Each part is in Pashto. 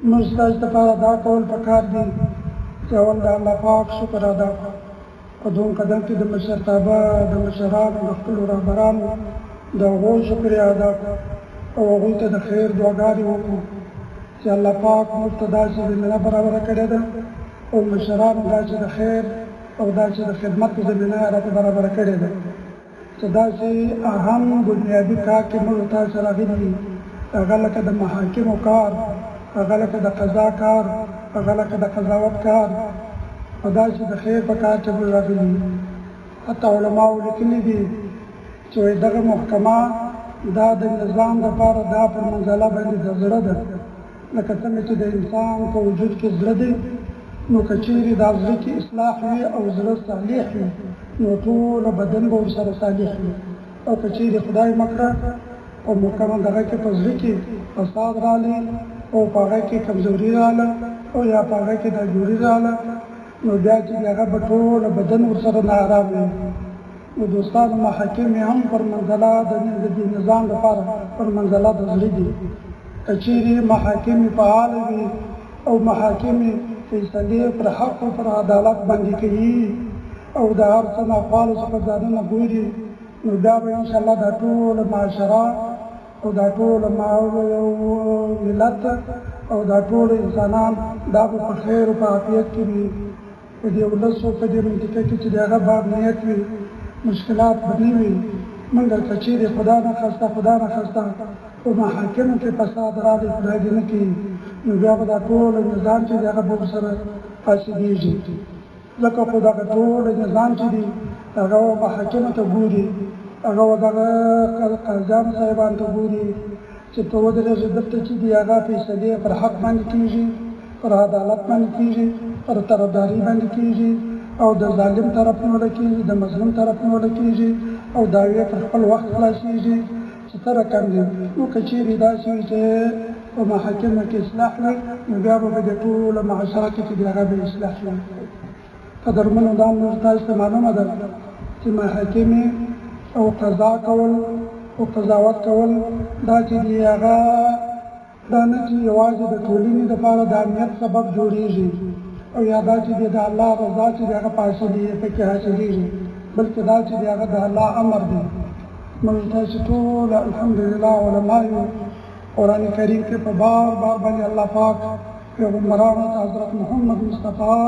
موږ ستاسو دپاره دا کول پکار دي چې اول د الله پاک شکر ادا کړو. په دوم قدم کې د مشرتابه د مشرانو د خپلو رهبرانو د هغو شکریه ادا کړو او هغوی ته د خیر دعاګانې وکړو چې الله پاک موږ ته داسې زمینه برابره کړې ده او مشرانو داسې د خیر او داسې د خدمت زمینه راته برابره کړې ده چې داسې اهم بنیادي کار کې موږ تاسو راغلي دي، هغه لکه د محاکمو کار، هغه لکه د قضا کار، هغه لکه د قضاوت کار او داسې د خیر په کار کې موږ راغلي دي. حتی علماو لیکلي دي چې دغه محکمه دا د نظام لپاره دا پر منزله باندې د زړه ده، لکه څنګه چې د انسان په وجود کې زړه دی، نو که چیرې دا زړه کې اصلاح وي او زړه صالح وي نو ټول بدن به ورسره صالح وي، او که چیرې خدای مکړه او مکمل دغه کې په زړه کې فساد راغلی او په هغه کې کمزوري راغله او یا په هغه کې ناجوري راغله نو بیا چې هغه به ټول بدن ورسره ناارام وي. نو دوستانو محاکم هم پر منزله د دې نظام لپاره پر منزله د زړه دي. که چیرې محاکم فعال وي او محاکم فیصلې پر حق او پر عدالت باندې کوي او د هر څه ناخوالو څخه ځانونه ګوري نو بیا به انشاءالله دا ټول معاشره او دا ټول ملت او دا ټول انسانان دا به په خیر او په عافیت کې وي. په دې ولس او په دې منطقه کې چې د هغه باب نیت وي مشکلات به نه وي. مګر که چیرې خدا نخواسته په محاکمو کې فساد راغی، خدای دې نه کړي، نو بیا به دا ټول نظام چې دی هغه به ورسره فاسدېږي. ځکه خو دغه ټول نظام چې دی هغه محاکمو ته ګوري، هغه دغه قاضیانو صاحبانو ته ګوري چې ته ودرېږې دلته چې دی هغه فیصلې پر حق باندې کېږي، پر عدالت باندې کېږي، پر طرفداري باندې کېږي او د ظالم طرف نیولی کېږي، د مظلوم طرف نیولی کېږي او دعوې پر خپل وخت خلاصېږي چې څه رقم دی. نو که چیرې داسې وي چې په محاکمو کې اصلاح وي نو بیا به په دې ټوله معاشره کې چې د هغه به اصلاح وي. قدرمنو دا موږ تاسو ته معلومه ده چې محاکمې او قضا کول او قضاوت کول دا چې دی هغه دا نه چې یوازې د ټولنې دپاره د امنیت سبب جوړېږي او یا دا چې دی د الله رضا چې د هغه پکې حاصلېږي، بلکې دا چې د هغه د الله امر دی. موږ تاسو ټول الحمدلله علما یو. قرآن کریم کې په بار باندې الله پاک پیغمبرانو ته حضرت محمد مصطفی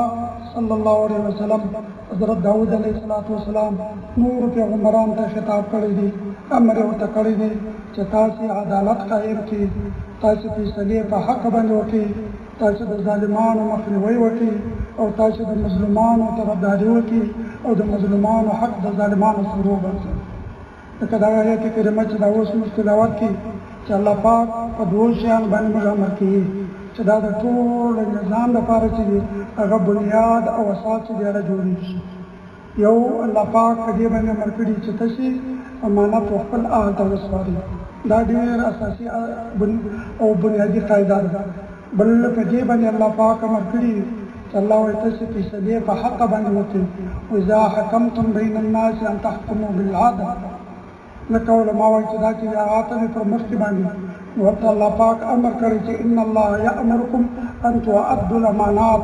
صلی الله علیه وسلم، حضرت داود علیه السلام نور پیغمبرانو ته خطاب کړی دی، امر یې ورته کړی دی چې تاسې عدالت قایم کړئ، تاسې فیصلې په حق باندې وکړئ، تاسې د ظالمانو مخنیوی وکړئ او تاسې د مظلومانو طرفداري وکړئ او د مظلومانو حق د ظالمانو سره وباسئ. لکه دا آیت کریمه چې دا اوس موږ تلاوت کړي چې الله پاک په دوو شیانو باندې موږ امر کوي چې دا د ټول نظام لپاره چې دی هغه بنیاد او اساس چې دی هغه جوړېږي. یو الله پاک په دې باندې امر کړي چې تاسې امانت خپل اهل ته وسپارئ، دا ډېر اساسي او بنیادي قاعده ده. بل په دې باندې الله پاک امر کړي چې الله وایي تاسې فیصلې په حق باندې وکړئ، واذا حکمتم بین الناس ان تحکموا بالعدل. لکه علما وایي چې دا چې هغه پر مخکې باندې ورته الله پاک امر کړی چې ان الله یامرکم ان تؤدوا الامانات.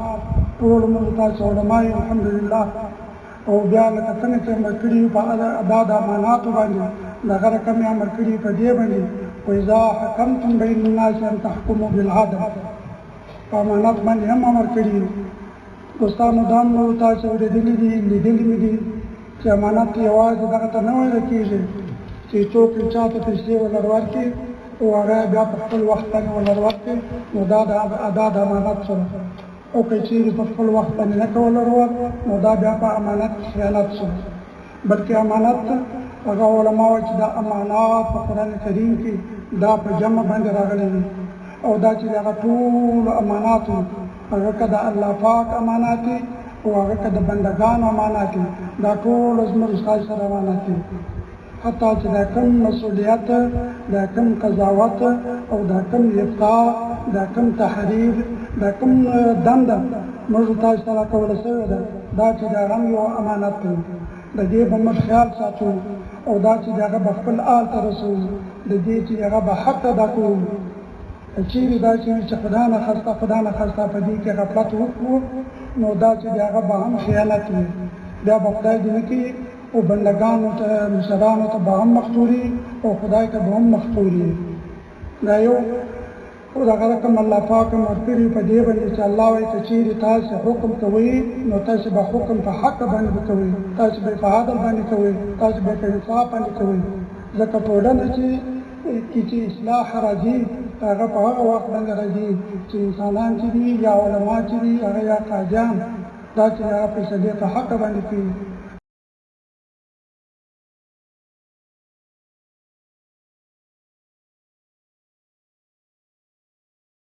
ټول موږ تاسو علما یو الحمدلله. او بیا لکه څنګه چې امر کړي په ادا د اماناتو باندې دغه رقم یې امر کړي په دې باندې واذا حکمتم بین الناس ان تحکموا بالعدل. په امانات باندې هم امر کړي. دوستانو دا موږ تاسو اورېدلي دي، لیدلي مې دي چې امانت یوازې دغه ته نه ویل کېږي چې څوک چا ته پیسې ولر ورکړي او هغه بیا په خپل وخت باندې ولر ورکړي نو دا د ادا د امانت سره، او که چیرې په خپل وخت باندې نه که ولر ورکړي نو دا بیا په امانت خیانت سره. بلکې امانت هغه علما وایي چې دا امانات په قرآن کریم کې دا په جمع باندې راغلی دي او دا چې هغه ټول امانات هغه که د الله پاک امانات دي او هغه که د بندګانو امانات دي، دا ټول زموږ ستاسو سره امانات دي. حتی چې دا کم مسؤلیت، دا کم قضاوت او دا کم افتا، دا کم تحریر، دا کم دنده موږ تاسو سره کوله شوې ده، دا چې دا هم یو امانت دی. د دې به موږ خیال ساتو او دا چې هغه به خپل آل ته رسوو، د دې چې هغه به حق ادا کوو. که چیرې داسې وي چې خدا نه خسته په دې کې غفلت وکړو نو داسې د هغه به هم خیانت وي بیا به خدای دې نه کړي او بندګانو ته مشرانو ته به هم مختوري او خدای ته به هم مختوري دا یو خو دغه رقم الله پاک هم ورکړي په دې باندې چې الله وایي که چیرې تاسې حکم کوئ نو تاسې به حکم په حق باندې کوئ تاسې به په عدل باندې کوئ تاسې به په انصاف باندې کوئ ځکه ټولنه چې اصلاح راځي هغه په هغه وخت باندې راځي چې انسانان چې دي یا علما چې دي هغه یا قاضیان دا چې هغه فیصلې په حق باندې کوي